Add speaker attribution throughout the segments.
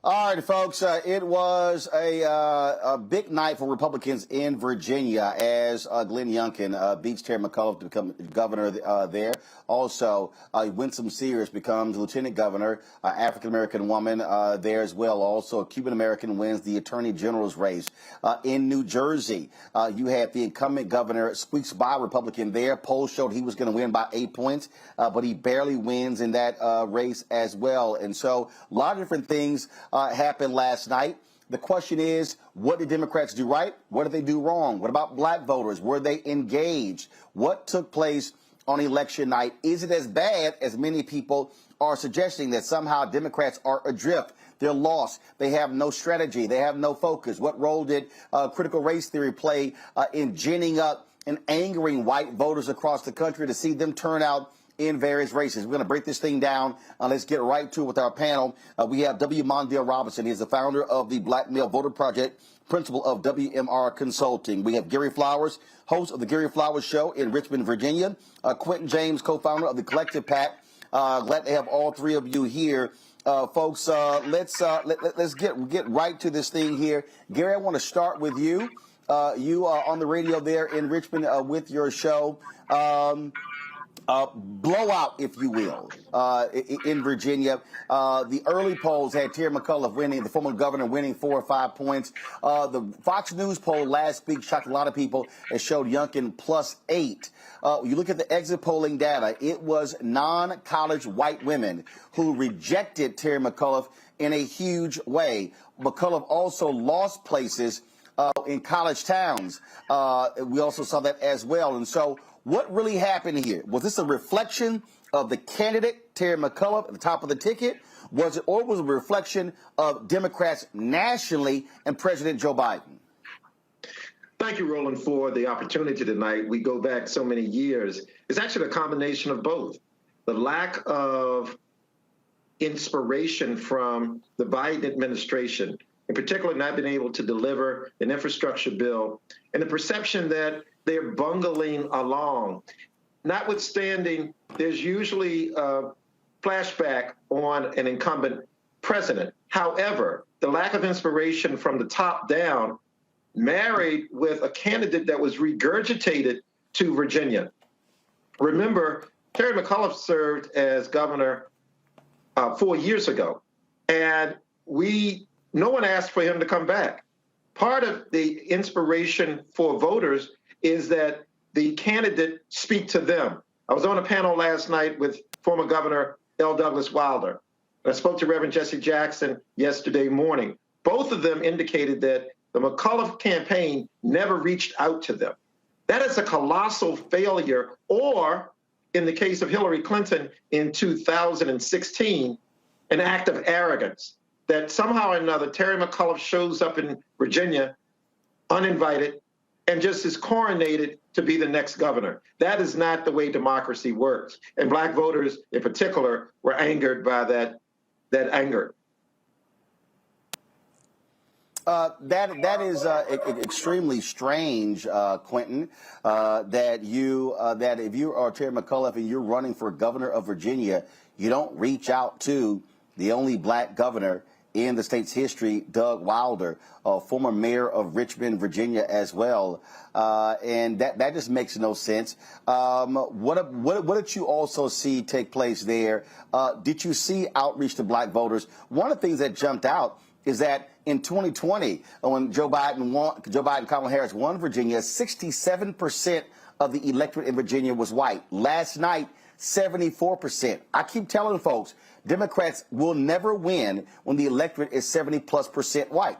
Speaker 1: All right, folks, it was a big night for Republicans in Virginia as Glenn Youngkin beats Terry McAuliffe to become governor there. Also, Winsome Sears becomes lieutenant governor, African-American woman there as well. Also, a Cuban-American wins the attorney general's race. In New Jersey, you had the incumbent governor squeaks by Republican there. Polls showed he was going to win by 8 points, but he barely wins in that race as well. And so a lot of different things happened last night. The question is, what did Democrats do right? What did they do wrong? What about black voters? Were they engaged? What took place on election night? Is it as bad as many people are suggesting, that somehow Democrats are adrift? They're lost. They have no strategy. They have no focus. What role did critical race theory play in ginning up and angering white voters across the country to see them turn out in various races? We're going to break this thing down. Let's get right to it with our panel. We have W. Mondale Robinson. He's the founder of the Black Male Voter Project, principal of WMR Consulting. We have Gary Flowers, host of the Gary Flowers Show in Richmond, Virginia. Quentin James, co-founder of the Collective PAC. Glad to have all three of you here. Folks, let's get right to this thing here. Gary, I want to start with you. You are on the radio there in Richmond with your show. Blowout, if you will, in Virginia. The early polls had Terry McAuliffe winning, the former governor winning 4 or 5 points. The Fox News poll last week shocked a lot of people and showed Youngkin +8. You look at the exit polling data, it was non-college white women who rejected Terry McAuliffe in a huge way. McAuliffe also lost places in college towns. We also saw that as well. And so what really happened here? Was this a reflection of the candidate, Terry McAuliffe, at the top of the ticket? Was it a reflection of Democrats nationally and President Joe Biden?
Speaker 2: Thank you, Roland, for the opportunity tonight. We go back so many years. It's actually a combination of both. The lack of inspiration from the Biden administration, in particular not being able to deliver an infrastructure bill, and the perception that they're bungling along. Notwithstanding, there's usually a flashback on an incumbent president. However, the lack of inspiration from the top down, married with a candidate that was regurgitated to Virginia. Remember, Terry McAuliffe served as governor 4 years ago, and no one asked for him to come back. Part of the inspiration for voters is that the candidate speak to them. I was on a panel last night with former Governor L. Douglas Wilder. I spoke to Reverend Jesse Jackson yesterday morning. Both of them indicated that the McAuliffe campaign never reached out to them. That is a colossal failure, or in the case of Hillary Clinton in 2016, an act of arrogance, that somehow or another Terry McAuliffe shows up in Virginia uninvited and just is coronated to be the next governor. That is not the way democracy works. And black voters in particular were angered by that anger.
Speaker 1: That is extremely strange, Quentin, that if you are Terry McAuliffe and you're running for governor of Virginia, you don't reach out to the only black governor in the state's history, Doug Wilder, former mayor of Richmond, Virginia, as well, and that just makes no sense. What did you also see take place there? Did you see outreach to black voters? One of the things that jumped out is that in 2020, when Joe Biden and Kamala Harris won Virginia, 67% of the electorate in Virginia was white. Last night, 74%. I keep telling folks, Democrats will never win when the electorate is 70+% white.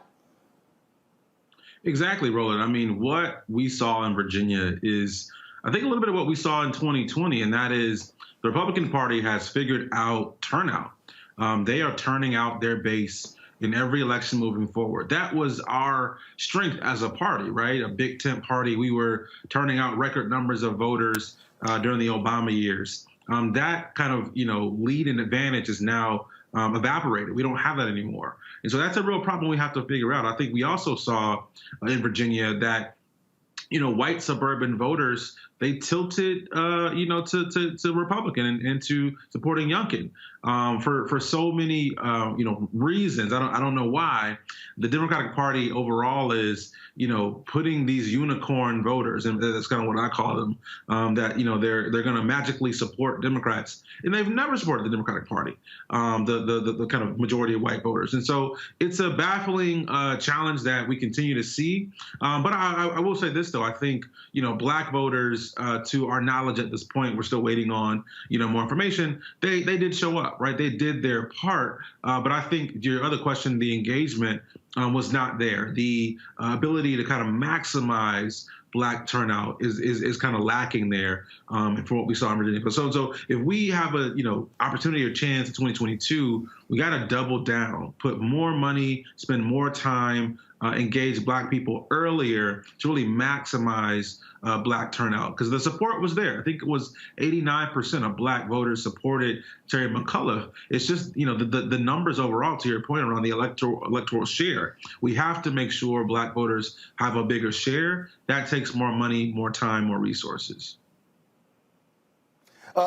Speaker 3: Exactly, Roland. I mean, what we saw in Virginia is, I think, a little bit of what we saw in 2020, and that is the Republican Party has figured out turnout. They are turning out their base in every election moving forward. That was our strength as a party, right? A big tent party. We were turning out record numbers of voters during the Obama years. That kind of, lead and advantage is now evaporated. We don't have that anymore. And so that's a real problem we have to figure out. I think we also saw in Virginia that, white suburban voters, they tilted, to Republican and to supporting Youngkin. for so many reasons. I don't know why the Democratic Party overall is putting these unicorn voters, and that's kind of what I call them, that they're going to magically support Democrats, and they've never supported the Democratic Party, the kind of majority of white voters, and so it's a baffling challenge that we continue to see. But I will say this though, I think Black voters, to our knowledge at this point, we're still waiting on more information. They did show up, right? They did their part, but I think your other question, the engagement, was not there. The ability to kind of maximize Black turnout is kind of lacking there for what we saw in Virginia. So if we have a opportunity or chance in 2022, we got to double down, put more money, spend more time, engage Black people earlier to really maximize Black turnout, because the support was there. I think it was 89% of Black voters supported Terry McAuliffe. It's just the numbers overall, to your point around the electoral share. We have to make sure Black voters have a bigger share. That takes more money, more time, more resources.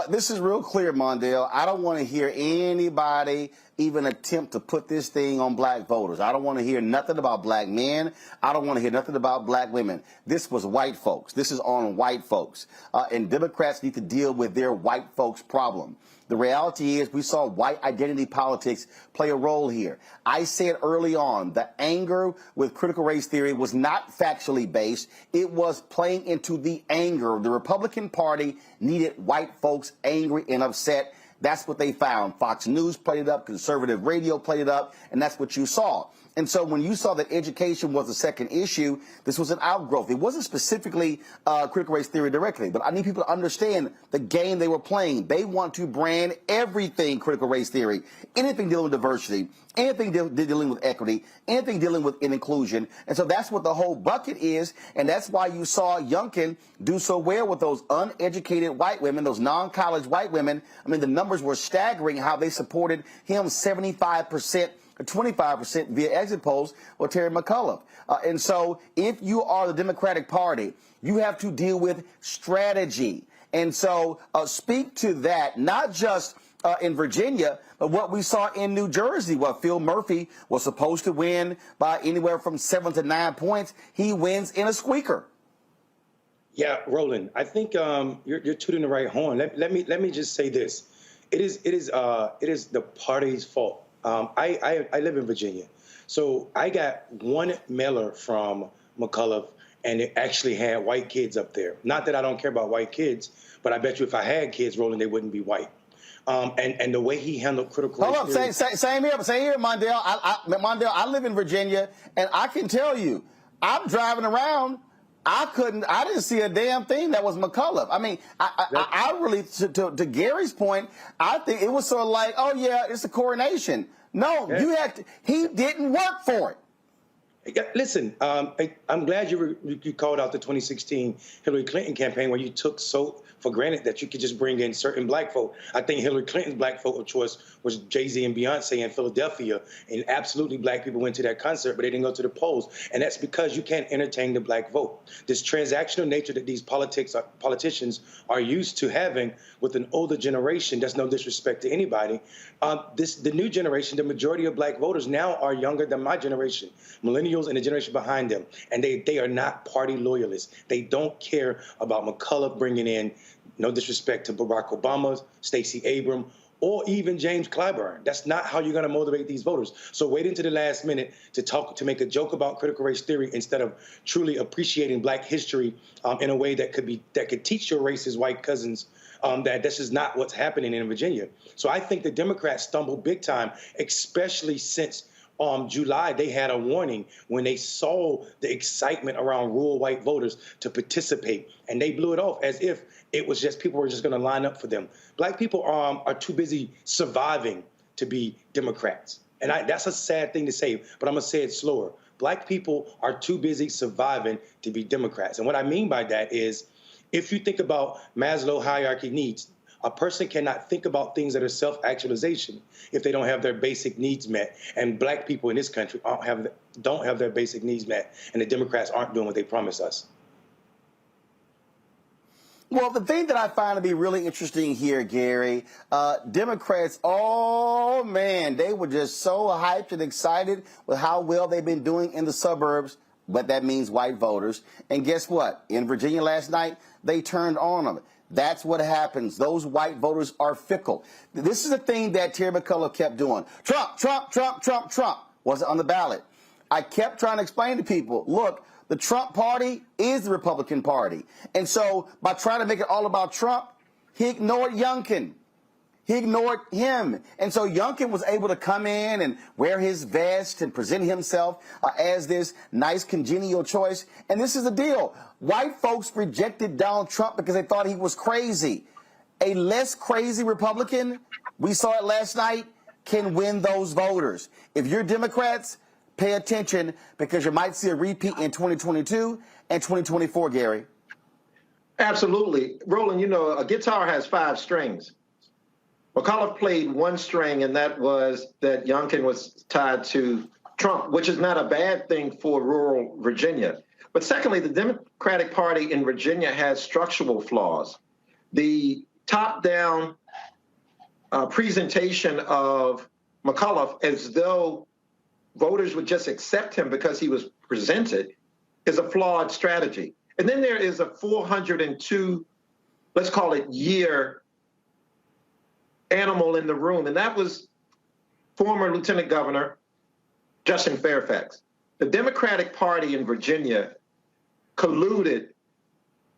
Speaker 1: This is real clear, Mondale. I don't want to hear anybody even attempt to put this thing on Black voters. I don't want to hear nothing about Black men. I don't want to hear nothing about Black women. This was white folks. This is on white folks. And Democrats need to deal with their white folks problem. The reality is we saw white identity politics play a role here. I said early on the anger with critical race theory was not factually based. It was playing into the anger. The Republican Party needed white folks angry and upset. That's what they found. Fox News played it up, conservative radio played it up, and that's what you saw. And so when you saw that education was the second issue, this was an outgrowth. It wasn't specifically critical race theory directly, but I need people to understand the game they were playing. They want to brand everything critical race theory, anything dealing with diversity, anything dealing with equity, anything dealing with inclusion. And so that's what the whole bucket is, and that's why you saw Youngkin do so well with those uneducated white women, those non-college white women. I mean, the numbers were staggering how they supported him 75%. 25% via exit polls or Terry McAuliffe. And so if you are the Democratic Party, you have to deal with strategy. And so speak to that, not just in Virginia, but what we saw in New Jersey, where Phil Murphy was supposed to win by anywhere from 7 to 9 points. He wins in a squeaker.
Speaker 4: Yeah, Roland, I think you're tooting the right horn. Let me just say this. It is the party's fault. I live in Virginia, so I got one mailer from McAuliffe, and it actually had white kids up there. Not that I don't care about white kids, but I bet you if I had kids, Roland, they wouldn't be white. And the way he handled critical race theory.
Speaker 1: Same here, Mondale. Mondale, I live in Virginia, and I can tell you, I'm driving around. I didn't see a damn thing that was McAuliffe. I mean, I really, to Gary's point, I think it was sort of like, oh yeah, it's a coronation. No, he didn't work for it.
Speaker 4: Listen, I'm glad you called out the 2016 Hillary Clinton campaign where you took so for granted that you could just bring in certain Black folk. I think Hillary Clinton's Black folk of choice was Jay-Z and Beyonce in Philadelphia, and absolutely Black people went to that concert, but they didn't go to the polls. And that's because you can't entertain the Black vote. This transactional nature that these politicians are used to having with an older generation, that's no disrespect to anybody. The new generation, the majority of Black voters now are younger than my generation, millennials and the generation behind them, and they are not party loyalists. They don't care about McAuliffe bringing in, no disrespect to Barack Obama, Stacey Abrams, or even James Clyburn. That's not how you're going to motivate these voters. So wait until the last minute to make a joke about critical race theory instead of truly appreciating Black history in a way that could teach your racist white cousins that this is not what's happening in Virginia. So I think the Democrats stumbled big time, especially since July, they had a warning when they saw the excitement around rural white voters to participate, and they blew it off as if it was just people were just going to line up for them. Black people are too busy surviving to be Democrats, and that's a sad thing to say, but I'm going to say it slower. Black people are too busy surviving to be Democrats, and what I mean by that is if you think about Maslow hierarchy needs, a person cannot think about things that are self-actualization if they don't have their basic needs met. And Black people in this country don't have their basic needs met, and the Democrats aren't doing what they promised us.
Speaker 1: Well, the thing that I find to be really interesting here, Gary, Democrats, oh man, they were just so hyped and excited with how well they've been doing in the suburbs, but that means white voters. And guess what? In Virginia last night, they turned on them. That's what happens. Those white voters are fickle. This is a thing that Terry McCullough kept doing. Trump, Trump, Trump, Trump, Trump wasn't on the ballot. I kept trying to explain to people, look, the Trump party is the Republican Party. And so by trying to make it all about Trump, he ignored Youngkin. He ignored him. And so Youngkin was able to come in and wear his vest and present himself as this nice congenial choice. And this is the deal. White folks rejected Donald Trump because they thought he was crazy. A less crazy Republican, we saw it last night, can win those voters. If you're Democrats, pay attention because you might see a repeat in 2022 and 2024, Gary.
Speaker 2: Absolutely. Roland, you know, a guitar has 5 strings. McAuliffe played one string, and that was that Youngkin was tied to Trump, which is not a bad thing for rural Virginia. But secondly, the Democratic Party in Virginia has structural flaws. The top-down presentation of McAuliffe as though voters would just accept him because he was presented is a flawed strategy. And then there is a 402, let's call it, year animal in the room, and that was former Lieutenant Governor Justin Fairfax. The Democratic Party in Virginia colluded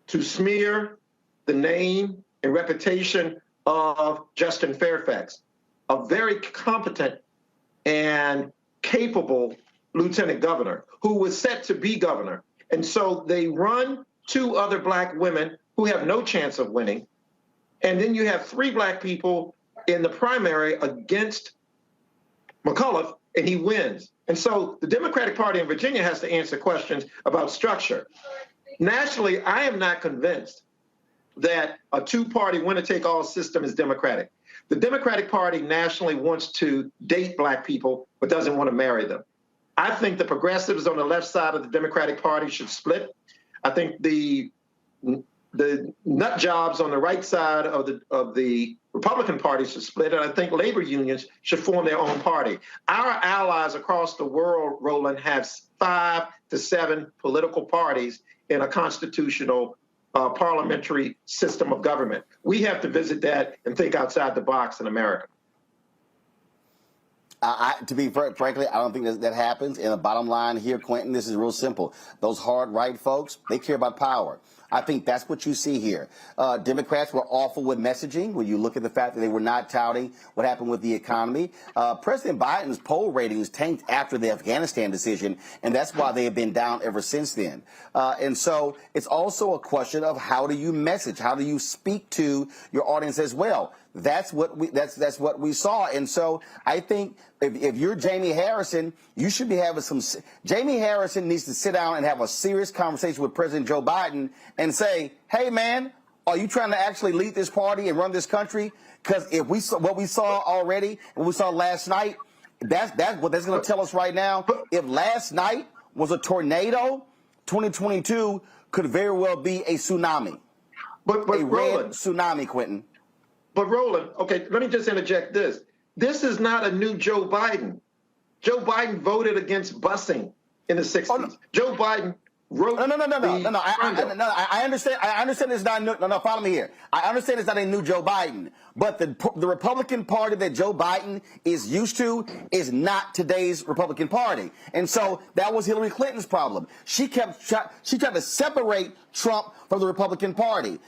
Speaker 2: to smear the name and reputation of Justin Fairfax, a very competent and capable lieutenant governor who was set to be governor. And so they run 2 other black women who have no chance of winning. And then you have 3 black people in the primary against McAuliffe, and he wins. And so the Democratic Party in Virginia has to answer questions about structure. Nationally, I am not convinced that a 2-party winner-take-all system is democratic. The Democratic Party nationally wants to date black people, but doesn't want to marry them. I think the progressives on the left side of the Democratic Party should split. I think the nut jobs on the right side of the Republican Party should split, and I think labor unions should form their own party. Our allies across the world, Roland, have 5 to 7 political parties in a constitutional parliamentary system of government. We have to visit that and think outside the box in America.
Speaker 1: To be frankly, I don't think that happens. And the bottom line here, Quentin, this is real simple. Those hard right folks, they care about power. I think that's what you see here. Democrats were awful with messaging when you look at the fact that they were not touting what happened with the economy. President Biden's poll ratings tanked after the Afghanistan decision, and that's why they have been down ever since then. And so it's also a question of how do you message? How do you speak to your audience as well? That's what we saw. And so I think if you're Jamie Harrison, you should be having Jamie Harrison needs to sit down and have a serious conversation with President Joe Biden and say, hey, man, are you trying to actually lead this party and run this country? Because if we saw what we saw already and what we saw last night, that's what that's going to tell us right now. If last night was a tornado, 2022 could very well be a tsunami.
Speaker 2: But
Speaker 1: a red
Speaker 2: Roland,
Speaker 1: tsunami, Quentin.
Speaker 2: But Roland, okay, let me just interject this. This is not a new Joe Biden. Joe Biden voted against busing in the 60s. Oh, no. Joe Biden wrote
Speaker 1: No. I understand. I understand it's not new. No, follow me here. I understand it's not a new Joe Biden, but the Republican Party that Joe Biden is used to is not today's Republican Party, and so that was Hillary Clinton's problem. She tried to separate Trump from the Republican Party.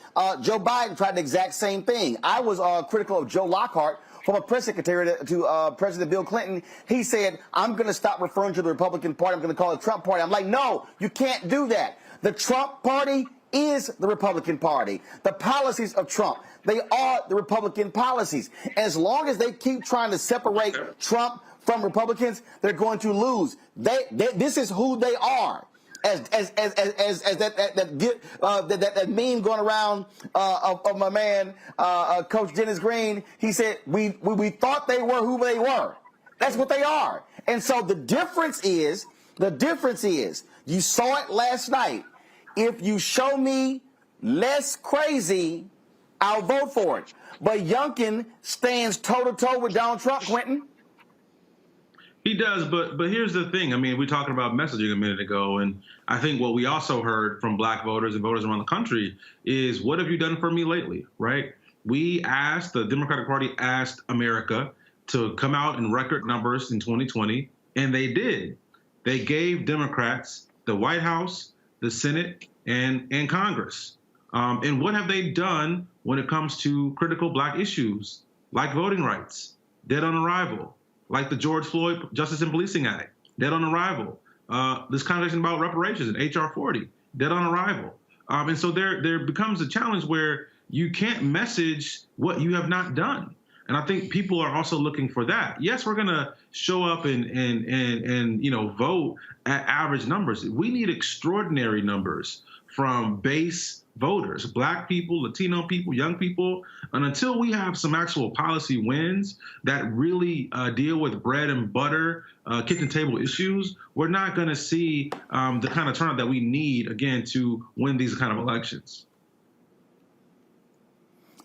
Speaker 1: Joe Biden tried the exact same thing. I was critical of Joe Lockhart, former press secretary to President Bill Clinton. He said, I'm going to stop referring to the Republican Party. I'm going to call it Trump Party. I'm like, no, you can't do that. The Trump Party is the Republican Party. The policies of Trump, they are the Republican policies. As long as they keep trying to separate Trump from Republicans, they're going to lose. This is who they are. As that meme going around of my man Coach Dennis Green, he said we thought they were who they were. That's what they are. And so the difference is you saw it last night. If you show me less crazy, I'll vote for it. But Youngkin stands toe-to-toe with Donald Trump, Quentin.
Speaker 3: He does, but here's the thing. I mean, we talking about messaging a minute ago, and I think what we also heard from black voters and voters around the country is, what have you done for me lately, right? We asked, the Democratic Party asked America to come out in record numbers in 2020, and they did. They gave Democrats the White House, the Senate, and Congress. And what have they done when it comes to critical black issues like voting rights, dead on arrival, like the George Floyd Justice and Policing Act, dead on arrival, this conversation about reparations and H.R. 40, dead on arrival. And so there becomes a challenge where you can't message what you have not done. And I think people are also looking for that. Yes, we're going to show up and vote at average numbers. We need extraordinary numbers from base voters, black people, Latino people, young people. And until we have some actual policy wins that really deal with bread and butter, kitchen table issues, we're not going to see the kind of turnout that we need, again, to win these kind of elections.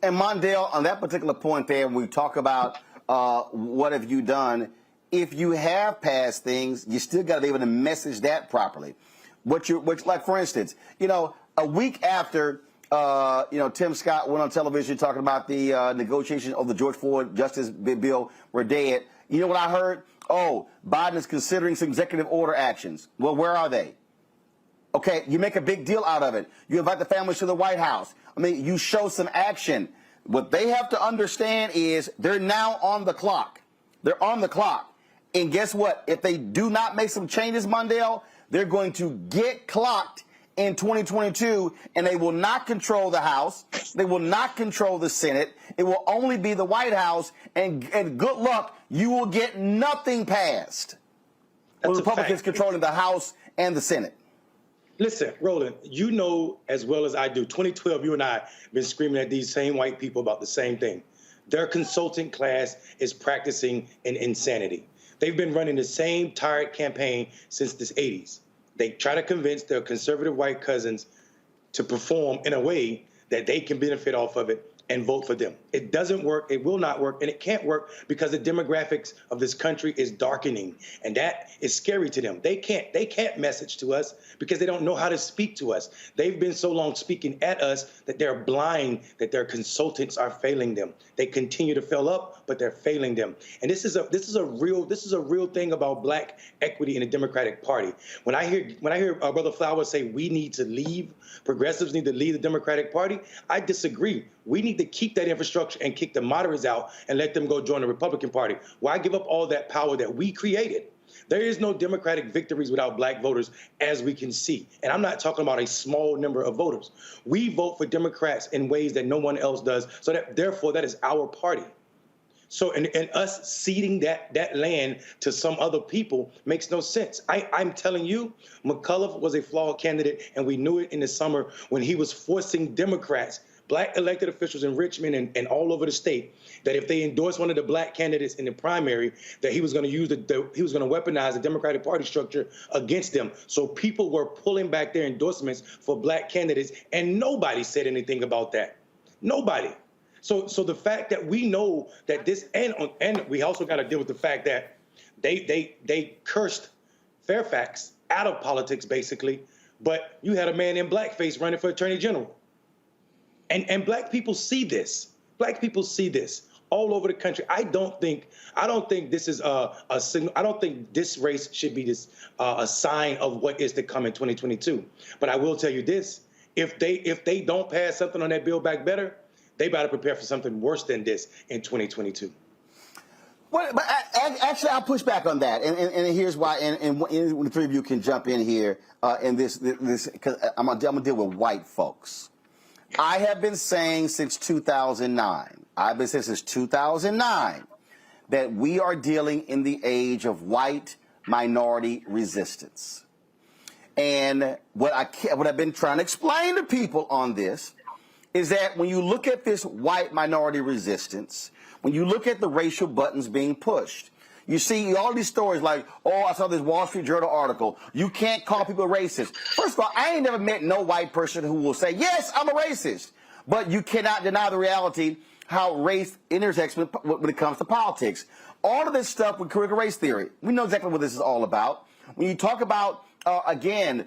Speaker 1: And Mondale, on that particular point there, when we talk about what have you done, if you have passed things, you still got to be able to message that properly. Which, like, for instance, a week after, Tim Scott went on television talking about the negotiation of the George Floyd Justice bill were dead. You know what I heard? Oh, Biden is considering some executive order actions. Well, where are they? Okay, you make a big deal out of it. You invite the families to the White House. I mean, you show some action. What they have to understand is they're now on the clock. They're on the clock. And guess what? If they do not make some changes, Mondale, they're going to get clocked in 2022, and they will not control the House. They will not control the Senate. It will only be the White House, and good luck, you will get nothing passed with Republicans controlling the House and the Senate.
Speaker 4: Listen, Roland, you know as well as I do, 2012, you and I have been screaming at these same white people about the same thing. Their consultant class is practicing an insanity. They've been running the same tired campaign since the 80s. They try to convince their conservative white cousins to perform in a way that they can benefit off of it and vote for them. It doesn't work, it will not work, and it can't work because the demographics of this country is darkening, and that is scary to them. They can't message to us because they don't know how to speak to us. They've been so long speaking at us that they're blind, that their consultants are failing them. They continue to fail up, but they're failing them. And this is a real thing about black equity in the Democratic Party. When I hear Brother Flowers say we need to leave, progressives need to leave the Democratic Party, I disagree. We need to keep that infrastructure and kick the moderates out and let them go join the Republican Party. Why give up all that power that we created? There is no Democratic victories without black voters, as we can see. And I'm not talking about a small number of voters. We vote for Democrats in ways that no one else does, so that therefore that is our party. So and us ceding that land to some other people makes no sense. I'm telling you, McAuliffe was a flawed candidate, and we knew it in the summer when he was forcing Democrats, black elected officials in Richmond and all over the state, that if they endorsed one of the black candidates in the primary, that he was going to use he was going to weaponize the Democratic Party structure against them. So people were pulling back their endorsements for black candidates, and nobody said anything about that. Nobody. So the fact that we know that this, and we also got to deal with the fact that they cursed Fairfax out of politics, basically, but you had a man in blackface running for attorney general. And black people see this. Black people see this all over the country. I don't think this is a signal. I don't think this race should be a sign of what is to come in 2022. But I will tell you this: if they don't pass something on that Build Back Better, they better prepare for something worse than this in 2022.
Speaker 1: Well, but actually, I'll push back on that, and here's why. And the three of you can jump in here in this because I'm gonna deal with white folks. I have been saying since 2009, that we are dealing in the age of white minority resistance. And what I've been trying to explain to people on this is that when you look at this white minority resistance, when you look at the racial buttons being pushed, You see all these stories like, oh, I saw this Wall Street Journal article. You can't call people racist. First of all, I ain't never met no white person who will say, yes, I'm a racist. But you cannot deny the reality how race intersects when it comes to politics. All of this stuff with critical race theory, we know exactly what this is all about. When you talk about, the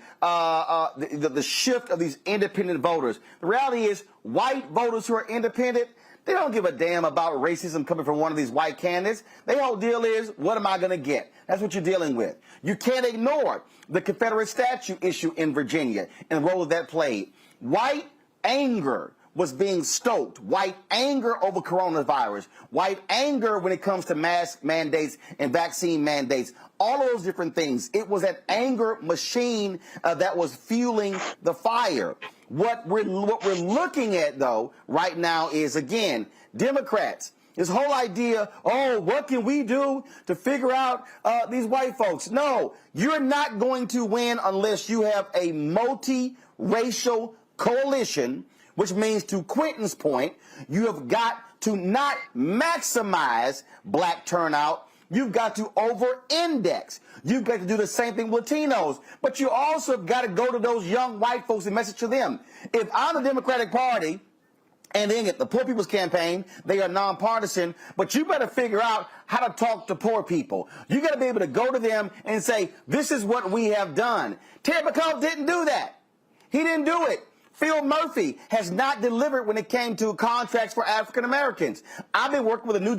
Speaker 1: shift of these independent voters, the reality is white voters who are independent, they don't give a damn about racism coming from one of these white candidates. Their whole deal is, what am I going to get? That's what you're dealing with. You can't ignore the Confederate statue issue in Virginia and the role that played. White anger was being stoked. White anger over coronavirus. White anger when it comes to mask mandates and vaccine mandates. All of those different things. It was that anger machine that was fueling the fire. What we're looking at, though, right now is, again, Democrats. This whole idea, oh, what can we do to figure out these white folks? No, you're not going to win unless you have a multi-racial coalition, which means, to Quentin's point, you have got to not maximize black turnout. You've got to over-index. You've got to do the same thing with Latinos. But you also got to go to those young white folks and message to them. If I'm the Democratic Party, and then at the Poor People's Campaign, they are nonpartisan, but you better figure out how to talk to poor people. You got to be able to go to them and say, this is what we have done. Terry McAuliffe didn't do that. He didn't do it. Phil Murphy has not delivered when it came to contracts for African Americans. I've been working with the New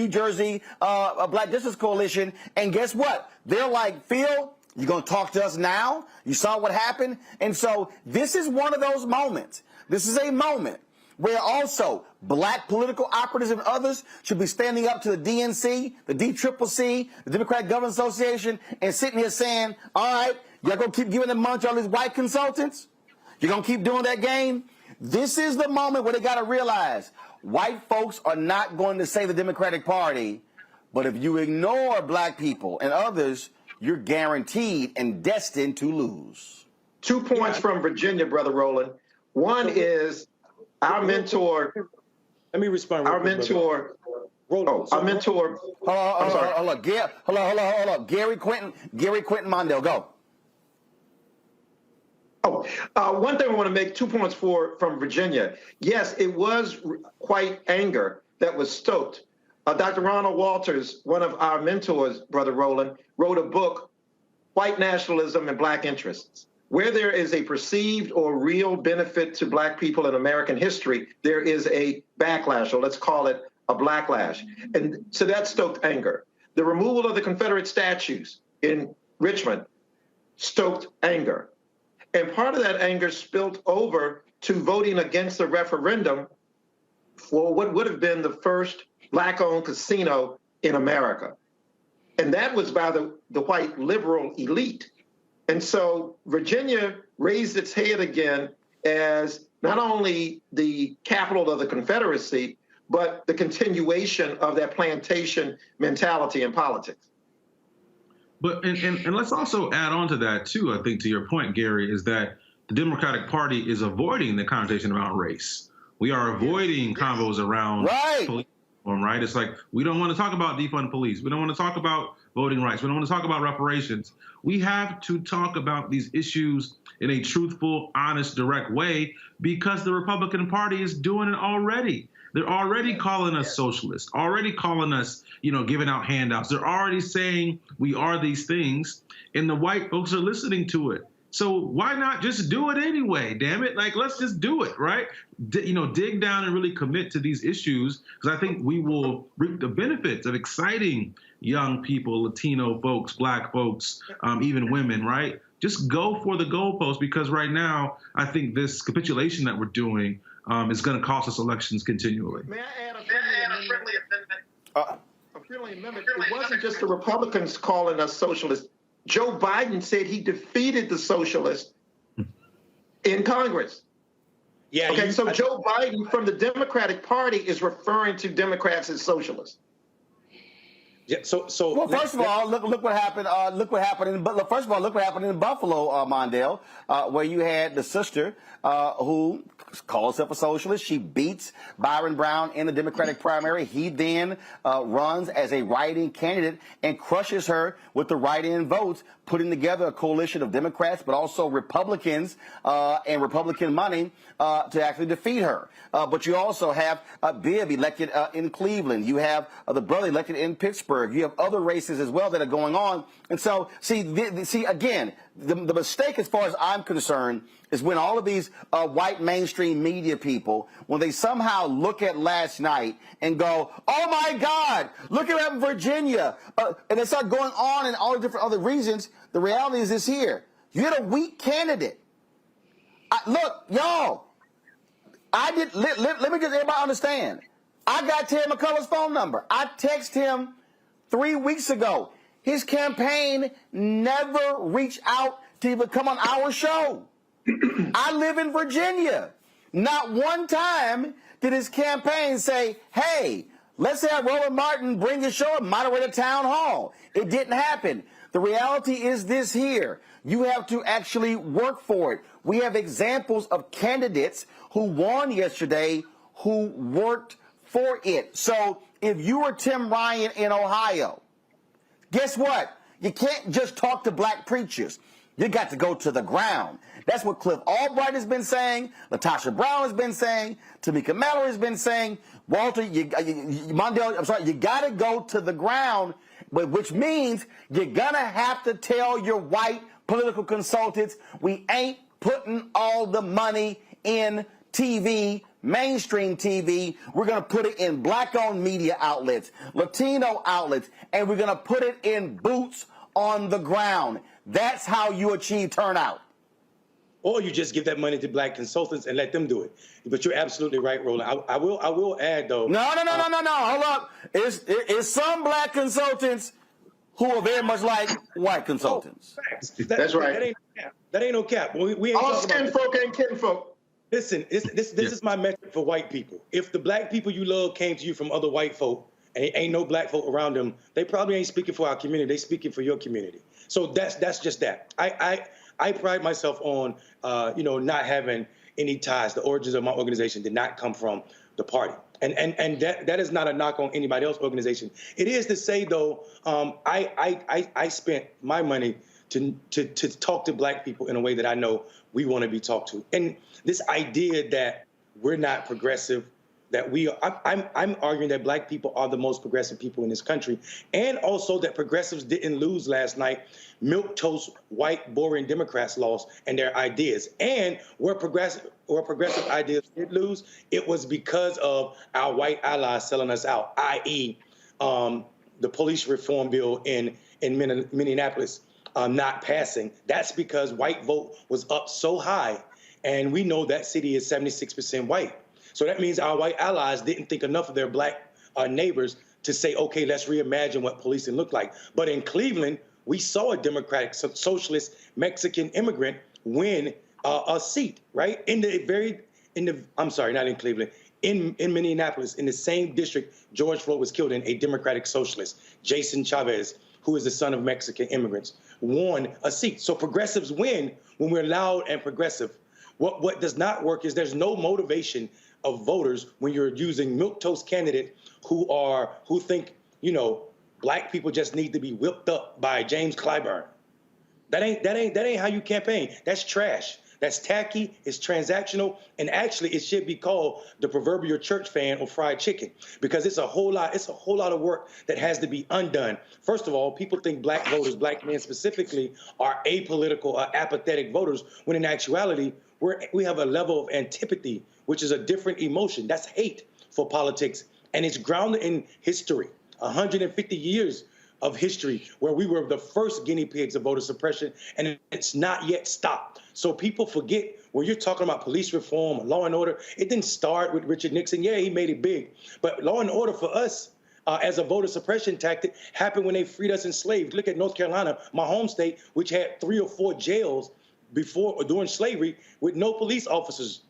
Speaker 1: Jersey Black Justice Coalition, and guess what? They're like, Phil, you going to talk to us now? You saw what happened? And so this is one of those moments. This is a moment where also black political operatives and others should be standing up to the DNC, the DCCC, the Democratic Government Association, and sitting here saying, all right, y'all going to keep giving them munch on these white consultants? You're going to keep doing that game? This is the moment where they got to realize white folks are not going to save the Democratic Party, but if you ignore black people and others, you're guaranteed and destined to lose.
Speaker 2: 2 points from Virginia, Brother Roland. One is our mentor.
Speaker 4: Let me respond.
Speaker 2: Our mentor.
Speaker 4: Roland,
Speaker 2: our mentor.
Speaker 1: Hold on. Gary Quentin Mondale, go.
Speaker 2: One thing I want to make 2 points from Virginia. Yes, it was quite anger that was stoked. Dr. Ronald Walters, one of our mentors, Brother Roland, wrote a book, White Nationalism and Black Interests. Where there is a perceived or real benefit to black people in American history, there is a backlash, or let's call it a blacklash. And so that stoked anger. The removal of the Confederate statues in Richmond stoked anger. And part of that anger spilled over to voting against the referendum for what would have been the first black-owned casino in America. And that was by the white liberal elite. And so Virginia raised its head again as not only the capital of the Confederacy, but the continuation of that plantation mentality in politics.
Speaker 3: But and let's also add on to that too. I think to your point, Gary, is that the Democratic Party is avoiding the conversation about race. We are avoiding convos around police reform, right? It's like we don't want to talk about defund police. We don't want to talk about voting rights. We don't want to talk about reparations. We have to talk about these issues in a truthful, honest, direct way because the Republican Party is doing it already. They're already calling us socialists, already calling us, giving out handouts. They're already saying we are these things, and the white folks are listening to it. So why not just do it anyway? Damn it. Like, let's just do it, right? Dig down and really commit to these issues, because I think we will reap the benefits of exciting young people, Latino folks, black folks, even women, right? Just go for the goalpost, because right now, I think this capitulation that we're doing is going to cost us elections continually.
Speaker 2: May I add a friendly amendment? A friendly amendment. It wasn't just the Republicans calling us socialists. Joe Biden said he defeated the socialists in Congress.
Speaker 4: Yeah.
Speaker 2: Okay, so Joe Biden from the Democratic Party is referring to Democrats as socialists.
Speaker 4: Yeah, so
Speaker 1: Well, first of all, look what happened. Look what happened in. But first of all, look what happened in Buffalo, Mondale, where you had the sister who calls herself a socialist. She beats Byron Brown in the Democratic primary. He then runs as a write-in candidate and crushes her with the write-in votes, putting together a coalition of Democrats, but also Republicans and Republican money to actually defeat her. But you also have Bibb elected in Cleveland. You have the brother elected in Pittsburgh. You have other races as well that are going on. And so, see again, the mistake as far as I'm concerned is when all of these white mainstream media people, when they somehow look at last night and go, oh my God, look at what happened in Virginia, and they start going on and all the different other reasons. The reality is this here. You had a weak candidate. Look, y'all, let me just everybody understand. I got Terry McCullough's phone number. I texted him 3 weeks ago. His campaign never reached out to even come on our show. I live in Virginia. Not one time did his campaign say, hey, let's have Roland Martin bring his show and moderate a town hall. It didn't happen. The reality is this here. You have to actually work for it. We have examples of candidates who won yesterday who worked for it. So if you were Tim Ryan in Ohio, guess what? You can't just talk to black preachers. You got to go to the ground. That's what Cliff Albright has been saying, Latasha Brown has been saying, Tamika Mallory has been saying, Walter, Mondale, I'm sorry, you got to go to the ground, but which means you're going to have to tell your white political consultants, we ain't putting all the money in TV, mainstream TV. We're going to put it in black-owned media outlets, Latino outlets, and we're going to put it in boots on the ground. That's how you achieve turnout.
Speaker 4: Or you just give that money to black consultants and let them do it. But you're absolutely right, Roland. I will add, though.
Speaker 1: No. Hold up. It's some black consultants who are very much like white consultants.
Speaker 2: That's right.
Speaker 4: That ain't no cap. We ain't
Speaker 2: all skin folk ain't kinfolk.
Speaker 4: Listen, this is my message for white people. If the black people you love came to you from other white folk and ain't no black folk around them, they probably ain't speaking for our community. They speaking for your community. So that's just that. I pride myself on not having any ties. The origins of my organization did not come from the party. And that is not a knock on anybody else's organization. It is to say, though, I spent my money to talk to black people in a way that I know we want to be talked to. And this idea that we're not progressive, that I'm arguing that black people are the most progressive people in this country, and also that progressives didn't lose last night. Milquetoast, white, boring Democrats lost, and their ideas. And where progressive ideas did lose, it was because of our white allies selling us out, i.e., the police reform bill in Minneapolis not passing. That's because white vote was up so high, and we know that city is 76% white. So that means our white allies didn't think enough of their black neighbors to say, okay, let's reimagine what policing looked like. But in Cleveland, we saw a Democratic socialist Mexican immigrant win a seat, right? I'm sorry, not in Cleveland, in Minneapolis, in the same district George Floyd was killed in, a Democratic socialist, Jason Chavez, who is the son of Mexican immigrants, won a seat. So progressives win when we're loud and progressive. What does not work is there's no motivation of voters when you're using milquetoast candidates who think, black people just need to be whipped up by James Clyburn. That ain't how you campaign. That's trash. That's tacky. It's transactional, and actually, it should be called the proverbial church fan or fried chicken, because it's a whole lot of work that has to be undone. First of all, people think black voters, black men specifically, are apolitical or apathetic voters, when in actuality, we have a level of antipathy, which is a different emotion. That's hate for politics, and it's grounded in history. 150 years of history where we were the first guinea pigs of voter suppression, and it's not yet stopped. So people forget, when you're talking about police reform, law and order, it didn't start with Richard Nixon. Yeah, he made it big. But law and order for us as a voter suppression tactic happened when they freed us enslaved. Look at North Carolina, my home state, which had 3 or 4 jails before or during slavery with no police officers.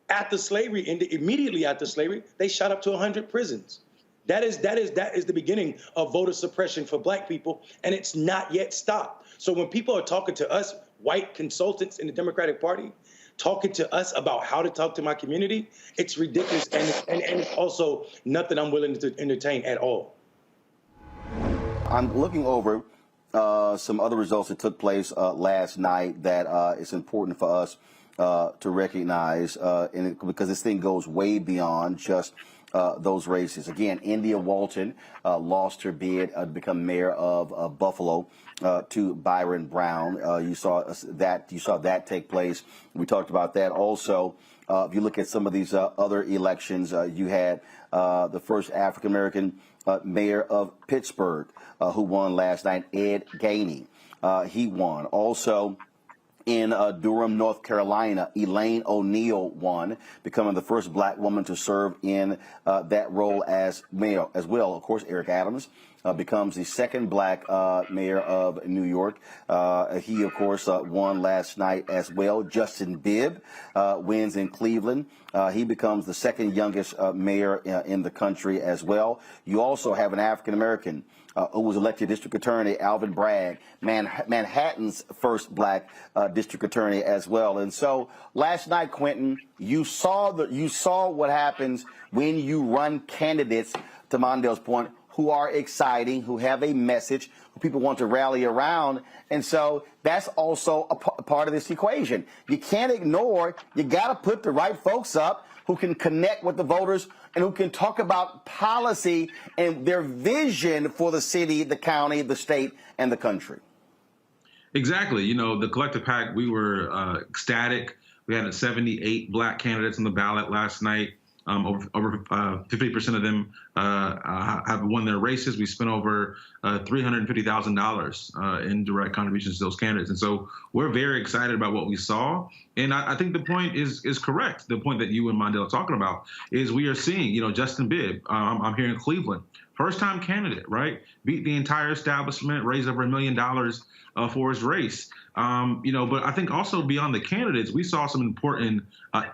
Speaker 4: After slavery, immediately after slavery, they shot up to 100 prisons. That is the beginning of voter suppression for Black people, and it's not yet stopped. So when people are talking to us, white consultants in the Democratic Party, talking to us about how to talk to my community, it's ridiculous, and it's also nothing I'm willing to entertain at all.
Speaker 1: I'm looking over some other results that took place last night that is important for us to recognize, because this thing goes way beyond just those races. Again, India Walton lost her bid to become mayor of Buffalo to Byron Brown. You saw that take place. We talked about that. Also, if you look at some of these other elections, you had the first African American mayor of Pittsburgh who won last night, Ed Gainey. He won. Also, in Durham, North Carolina, Elaine O'Neill won, becoming the first Black woman to serve in that role as mayor as well. Of course, Eric Adams becomes the second Black mayor of New York. He, of course, won last night as well. Justin Bibb wins in Cleveland. He becomes the second youngest mayor in the country as well. You also have an African American who was elected district attorney, Alvin Bragg, Manhattan's first Black district attorney as well. And so last night, Quentin, you saw what happens when you run candidates, to Mondale's point, who are exciting, who have a message, who people want to rally around. And so that's also a part of this equation. You can't ignore, you got to put the right folks up who can connect with the voters and who can talk about policy and their vision for the city, the county, the state, and the country. Exactly.
Speaker 3: You know, the Collective PAC, we were ecstatic. We had 78 Black candidates on the ballot last night. Over 50% of them have won their races. We spent over $350,000 in direct contributions to those candidates. And so we're very excited about what we saw. And I think the point is correct. The point that you and Mondale are talking about is we are seeing, Justin Bibb, I'm here in Cleveland, first-time candidate, right? Beat the entire establishment, raised over $1 million for his race. But I think also beyond the candidates, we saw some important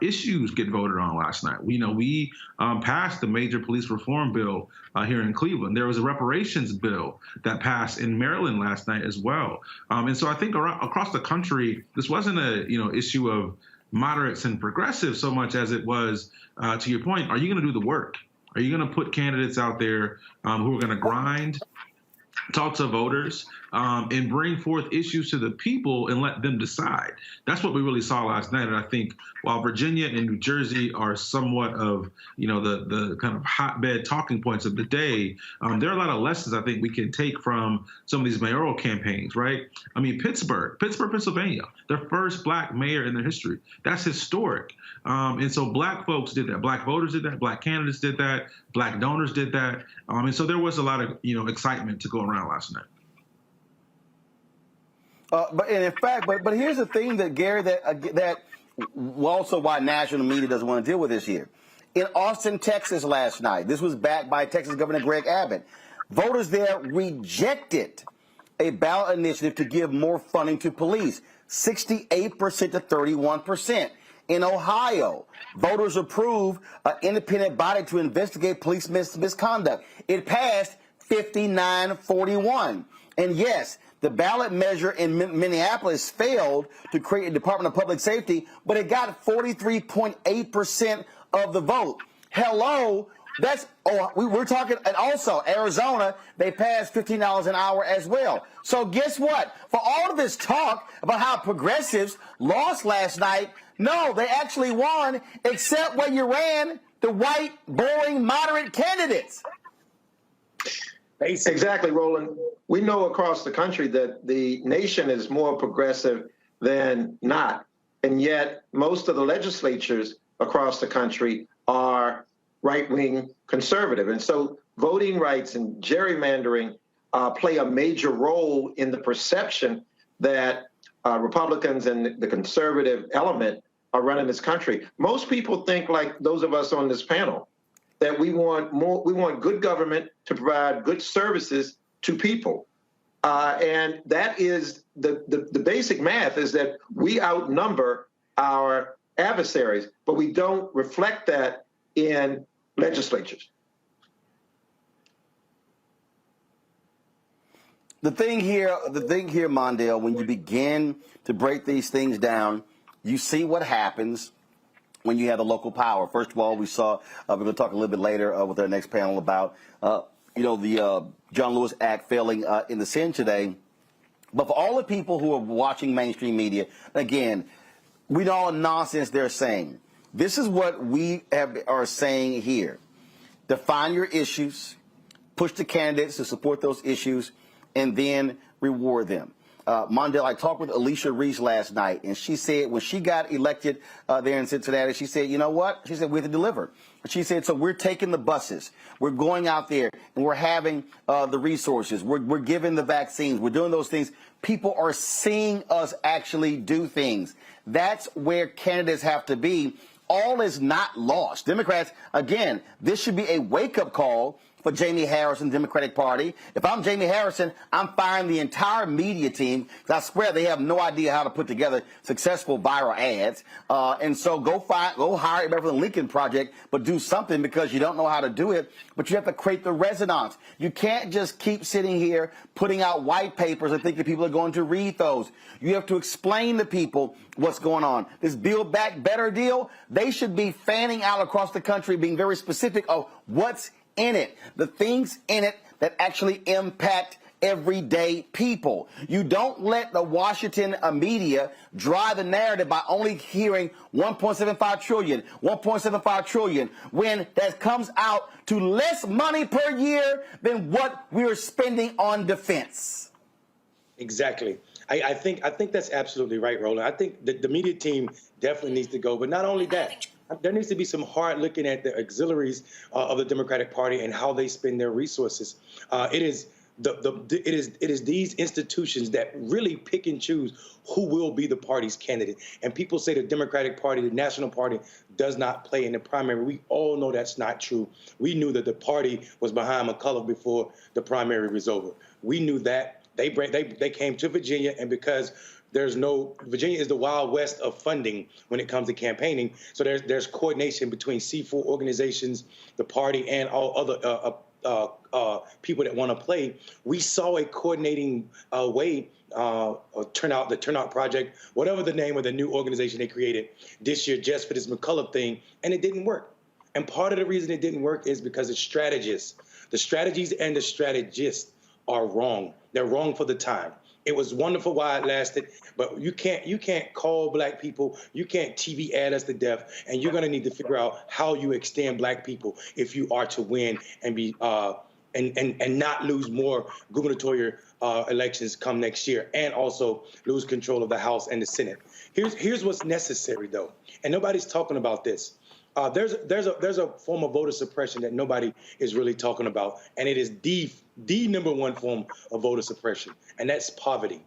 Speaker 3: issues get voted on last night. We passed the major police reform bill here in Cleveland. There was a reparations bill that passed in Maryland last night as well. And so I think across the country, this wasn't a issue of moderates and progressives so much as it was, to your point, are you going to do the work? Are you going to put candidates out there who are going to grind, talk to voters, and bring forth issues to the people and let them decide? That's what we really saw last night. And I think while Virginia and New Jersey are somewhat of, the kind of hotbed talking points of the day, there are a lot of lessons I think we can take from some of these mayoral campaigns, right? I mean, Pittsburgh, Pennsylvania, their first Black mayor in their history. That's historic. And so Black folks did that. Black voters did that. Black candidates did that. Black donors did that. And so there was a lot of, excitement to go around last night.
Speaker 1: But here's the thing that, Gary, that also why national media doesn't want to deal with this here. In Austin, Texas last night, this was backed by Texas Governor Greg Abbott. Voters there rejected a ballot initiative to give more funding to police, 68% to 31%. In Ohio, voters approved an independent body to investigate police misconduct. It passed 59-41. And yes, the ballot measure in Minneapolis failed to create a Department of Public Safety, but it got 43.8% of the vote. Hello, we're talking, and also Arizona, they passed $15 an hour as well. So guess what? For all of this talk about how progressives lost last night, no, they actually won, except when you ran the white, boring, moderate candidates.
Speaker 2: Exactly, Roland. We know across the country that the nation is more progressive than not. And yet most of the legislatures across the country are right-wing conservative. And so voting rights and gerrymandering play a major role in the perception that Republicans and the conservative element are running this country. Most people think, like those of us on this panel, that we want good government to provide good services to people. And that is the basic math, is that we outnumber our adversaries, but we don't reflect that in legislatures.
Speaker 1: The thing here, Mondale, when you begin to break these things down, you see what happens when you have the local power. First of all, we saw, we're going to talk a little bit later with our next panel about, the John Lewis Act failing in the Senate today. But for all the people who are watching mainstream media, again, we know all the nonsense they're saying. This is what we are saying here. Define your issues, push the candidates to support those issues, and then reward them. Mondale, I talked with Alicia Reese last night, and she said when she got elected there in Cincinnati, she said, you know what? She said, we have to deliver. She said, so we're taking the buses. We're going out there, and we're having the resources. We're giving the vaccines. We're doing those things. People are seeing us actually do things. That's where candidates have to be. All is not lost. Democrats, again, this should be a wake-up call for Jamie Harrison, Democratic Party. If I'm Jamie Harrison, I'm firing the entire media team because I swear they have no idea how to put together successful viral ads. And so go hire everybody from the Lincoln Project, but do something because you don't know how to do it. But you have to create the resonance. You can't just keep sitting here putting out white papers and think that people are going to read those. You have to explain to people what's going on. This Build Back Better deal, they should be fanning out across the country, being very specific of what's in it, the things in it that actually impact everyday people. You don't let the Washington media drive the narrative by only hearing 1.75 trillion, when that comes out to less money per year than what we're spending on defense.
Speaker 4: Exactly. I think that's absolutely right, Roland. I think the media team definitely needs to go, but not only that. There needs to be some hard looking at the auxiliaries of the Democratic Party and how they spend their resources. It is these institutions that really pick and choose who will be the party's candidate. And people say the Democratic Party, the National Party, does not play in the primary. We all know that's not true. We knew that the party was behind McCullough before the primary was over. We knew that. They came to Virginia, and because Virginia is the Wild West of funding when it comes to campaigning. So there's coordination between C4 organizations, the party, and all other people that want to play. We saw a coordinating way, the Turnout Project, whatever the name of the new organization they created this year just for this McCullough thing, and it didn't work. And part of the reason it didn't work is because the strategies and the strategists are wrong. They're wrong for the time. It was wonderful while it lasted, but you can't call black people, you can't TV ad us to death, and you're going to need to figure out how you extend black people if you are to win and be and not lose more gubernatorial elections come next year, and also lose control of the House and the Senate. Here's what's necessary though, and nobody's talking about this. There's a form of voter suppression that nobody is really talking about, and it is the number one form of voter suppression, and that's poverty.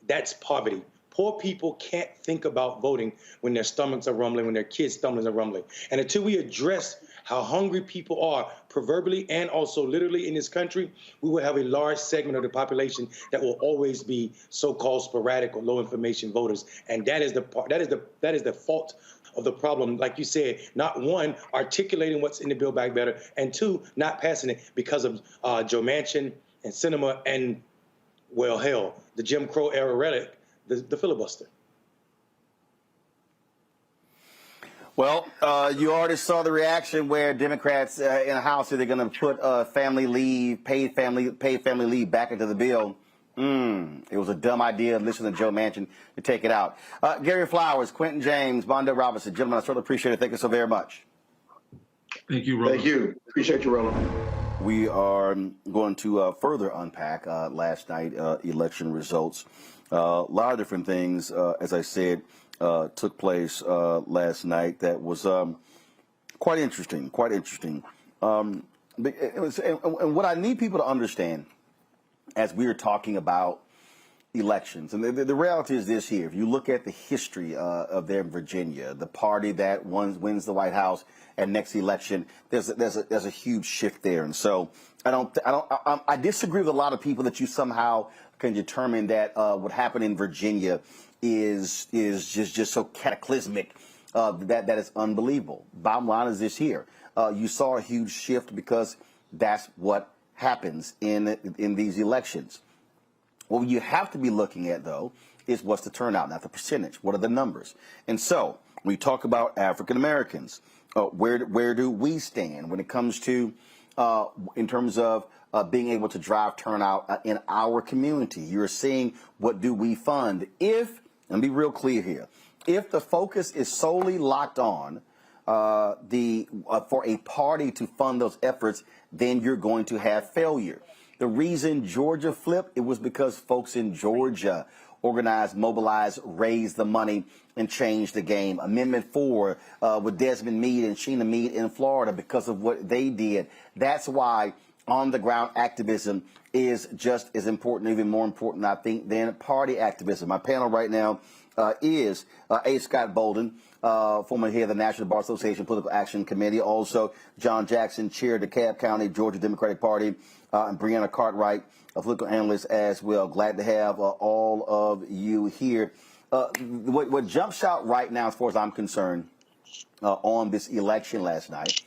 Speaker 4: That's poverty. Poor people can't think about voting when their stomachs are rumbling, when their kids' stomachs are rumbling. And until we address how hungry people are, proverbially and also literally in this country, we will have a large segment of the population that will always be so-called sporadic or low information voters, and that is the fault of the problem, like you said, not one, articulating what's in the Build Back Better, and two, not passing it because of Joe Manchin and Sinema and, well, hell, the Jim Crow era relic, the filibuster.
Speaker 1: Well, you already saw the reaction where Democrats in the House are going to put paid family leave back into the bill. It was a dumb idea. Listen to Joe Manchin to take it out. Gary Flowers, Quentin James, Mondale Robinson. Gentlemen, I certainly appreciate it. Thank you so very much.
Speaker 3: Thank you, Roland.
Speaker 2: Thank you. Appreciate you, Roland.
Speaker 1: We are going to further unpack last night election results. A lot of different things, as I said, took place last night that was quite interesting. And what I need people to understand as we are talking about elections, and the reality is this here. If you look at the history of there in Virginia, the party that wins the White House and next election, there's a huge shift there. And so I disagree with a lot of people that you somehow can determine that what happened in Virginia is just so cataclysmic that is unbelievable. Bottom line is this here. You saw a huge shift because that's what happens in these elections. What you have to be looking at, though, is what's the turnout, not the percentage. What are the numbers? And so when we talk about African Americans, where do we stand when it comes to in terms of being able to drive turnout in our community? You're seeing what do we fund? And be real clear here, if the focus is solely locked on for a party to fund those efforts, then you're going to have failure. The reason Georgia flipped, it was because folks in Georgia organized, mobilized, raised the money, and changed the game. Amendment 4 with Desmond Meade and Sheena Meade in Florida, because of what they did. That's why on-the-ground activism is just as important, even more important, I think, than party activism. My panel right now is A. Scott Bolden, former head of the National Bar Association Political Action Committee, also John Jackson, chair of the DeKalb County Georgia Democratic Party, and Brianna Cartwright, a political analyst as well. Glad to have all of you here. What jumps out right now, as far as I'm concerned, on this election last night,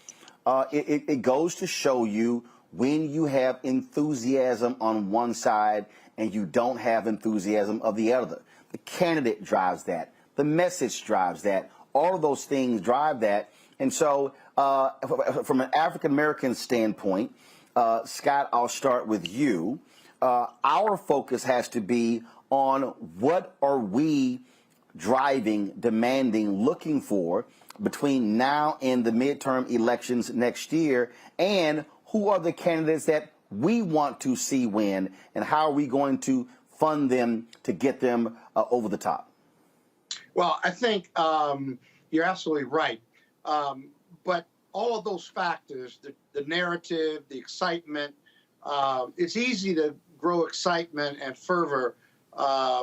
Speaker 1: it goes to show you when you have enthusiasm on one side and you don't have enthusiasm of the other. The candidate drives that. The message drives that. All of those things drive that. And so from an African-American standpoint, Scott, I'll start with you. Our focus has to be on what are we driving, demanding, looking for between now and the midterm elections next year, and who are the candidates that we want to see win, and how are we going to fund them to get them over the top?
Speaker 5: Well, I think you're absolutely right. But all of those factors, the narrative, the excitement, it's easy to grow excitement and fervor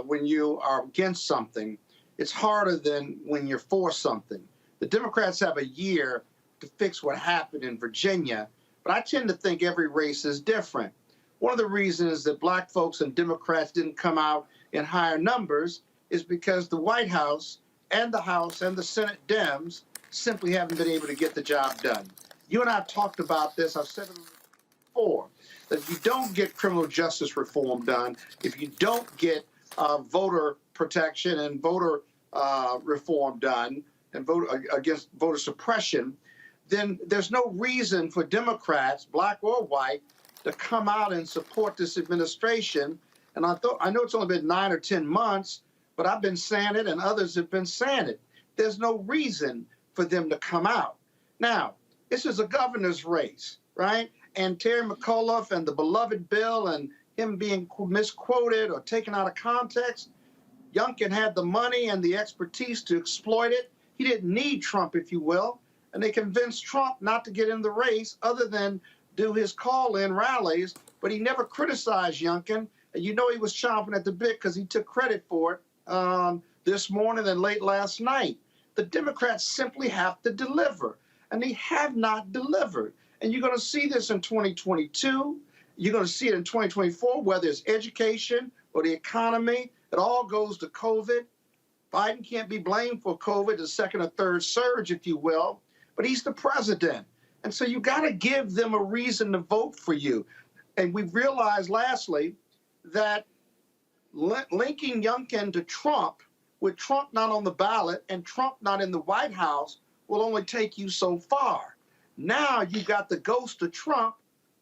Speaker 5: when you are against something. It's harder than when you're for something. The Democrats have a year to fix what happened in Virginia, but I tend to think every race is different. One of the reasons that black folks and Democrats didn't come out in higher numbers is because the White House and the Senate Dems simply haven't been able to get the job done. You and I have talked about this. I've said it before, that if you don't get criminal justice reform done, if you don't get voter protection and voter reform done and vote against voter suppression, then there's no reason for Democrats, black or white, to come out and support this administration. And I know it's only been 9 or 10 months, but I've been saying it and others have been saying it. There's no reason for them to come out. Now, this is a governor's race, right? And Terry McAuliffe and the beloved bill and him being misquoted or taken out of context, Youngkin had the money and the expertise to exploit it. He didn't need Trump, if you will. And they convinced Trump not to get in the race other than do his call-in rallies, but he never criticized Youngkin. And you know he was chomping at the bit because he took credit for it this morning and late last night. The Democrats simply have to deliver, and they have not delivered. And you're going to see this in 2022. You're going to see it in 2024, whether it's education or the economy. It all goes to COVID. Biden can't be blamed for COVID, the second or third surge, if you will, but he's the president. And so you got to give them a reason to vote for you. And we've realized, lastly, that linking Youngkin to Trump, with Trump not on the ballot and Trump not in the White House, will only take you so far. Now you've got the ghost of Trump,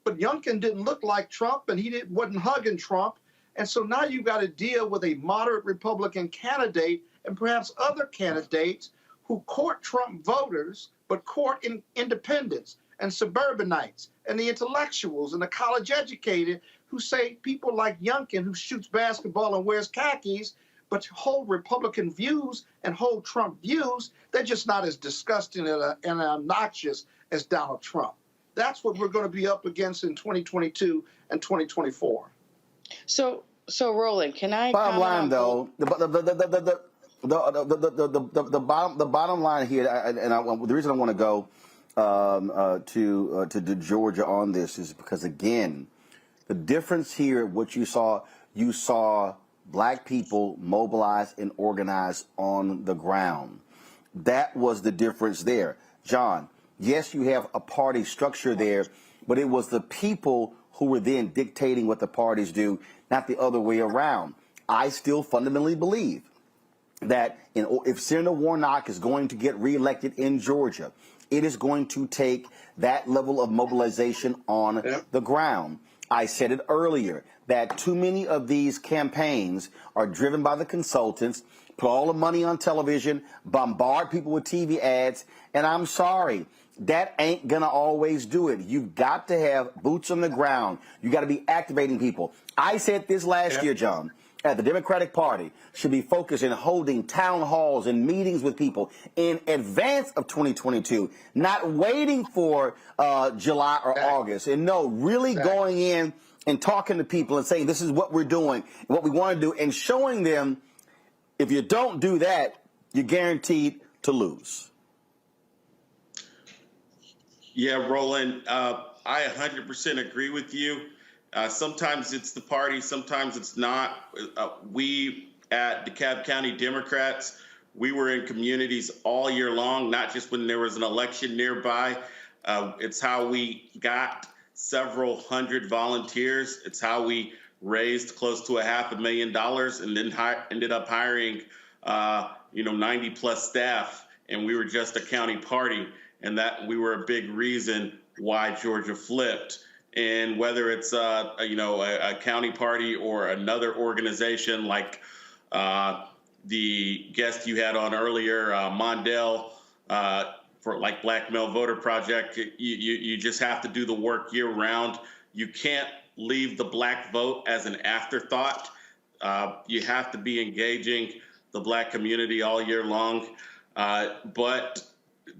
Speaker 5: but Youngkin didn't look like Trump and he wasn't hugging Trump. And so now you've got to deal with a moderate Republican candidate and perhaps other candidates who court Trump voters, but court independents and suburbanites and the intellectuals and the college educated who say people like Youngkin, who shoots basketball and wears khakis, but hold Republican views and hold Trump views. They're just not as disgusting and obnoxious as Donald Trump. That's what we're going to be up against in 2022 and 2024. So
Speaker 6: Roland, can I?
Speaker 1: Bottom line, though, the bottom line here, and the reason I want to go to Georgia on this is because, again, the difference here, what you saw black people mobilize and organize on the ground. That was the difference there. John, yes, you have a party structure there, but it was the people who were then dictating what the parties do. not the other way around. I still fundamentally believe that if Senator Warnock is going to get reelected in Georgia, it is going to take that level of mobilization on the ground. I said it earlier that too many of these campaigns are driven by the consultants, put all the money on television, bombard people with TV ads, and I'm sorry, that ain't gonna always do it. You've got to have boots on the ground. You got to be activating people. I said this last year, John, at the Democratic Party should be focused in holding town halls and meetings with people in advance of 2022, not waiting for July or August. And no, really going in and talking to people and saying, this is what we're doing, what we want to do, and showing them if you don't do that, you're guaranteed to lose.
Speaker 6: Yeah, Roland, I 100% agree with you. Sometimes it's the party, sometimes it's not. We at DeKalb County Democrats, we were in communities all year long, not just when there was an election nearby. It's how we got several hundred volunteers. It's how we raised close to $500,000 and then ended up hiring, 90 plus staff. And we were just a county party, and that we were a big reason why Georgia flipped. And whether it's a county party or another organization like the guest you had on earlier, Mondale, for like Black Male Voter Project, you just have to do the work year round. You can't leave the black vote as an afterthought. You have to be engaging the black community all year long. But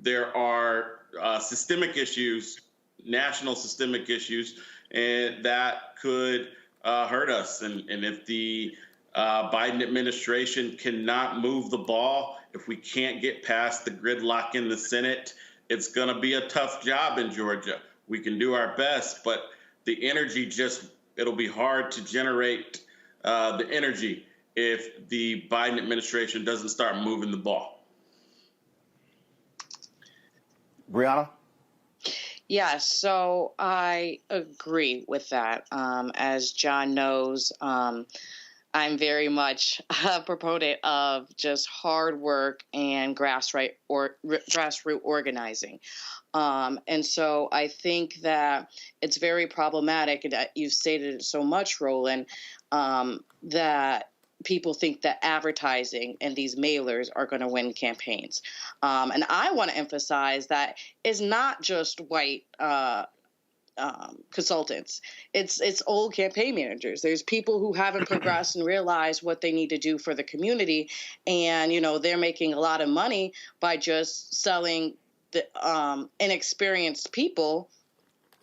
Speaker 6: there are systemic issues, national systemic issues, and that could hurt us. And if the Biden administration cannot move the ball, if we can't get past the gridlock in the Senate, it's going to be a tough job in Georgia. We can do our best, but the energy it'll be hard to generate the energy if the Biden administration doesn't start moving the ball.
Speaker 1: Brianna?
Speaker 7: Yeah, so I agree with that. As John knows, I'm very much a proponent of just hard work and grassroots organizing. And so I think that it's very problematic, and you've stated it so much, Roland, that people think that advertising and these mailers are going to win campaigns. And I want to emphasize that it's not just white consultants. It's old campaign managers. There's people who haven't progressed and realized what they need to do for the community. And, they're making a lot of money by just selling the inexperienced people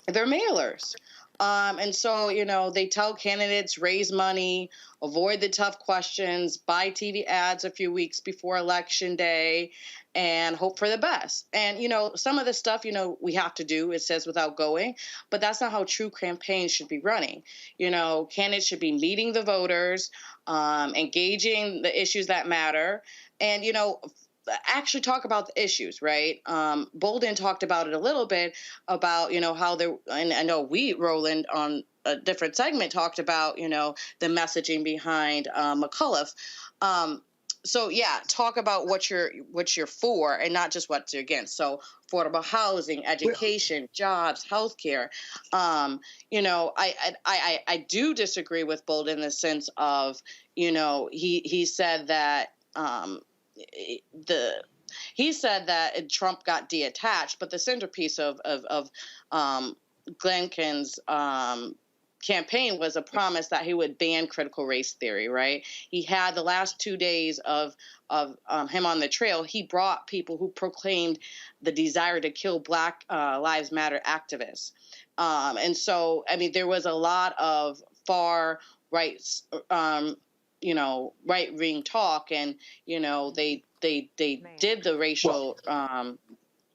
Speaker 7: their mailers. And so, they tell candidates, raise money, avoid the tough questions, buy TV ads a few weeks before Election Day, and hope for the best. And, some of the stuff, we have to do, it says without going, but that's not how true campaigns should be running. Candidates should be meeting the voters, engaging the issues that matter, and, actually talk about the issues, right? Bolden talked about it a little bit about, how and I know we, Roland, on a different segment talked about, the messaging behind McAuliffe. So yeah, talk about what you're for and not just what you're against. So affordable housing, education, jobs, healthcare. I do disagree with Bolden in the sense of, he said that he said that Trump got detached, but the centerpiece of Glenkin's campaign was a promise that he would ban critical race theory, right? He had the last 2 days of him on the trail. He brought people who proclaimed the desire to kill Black Lives Matter activists. And so, there was a lot of far right, right-wing talk, and, they did the racial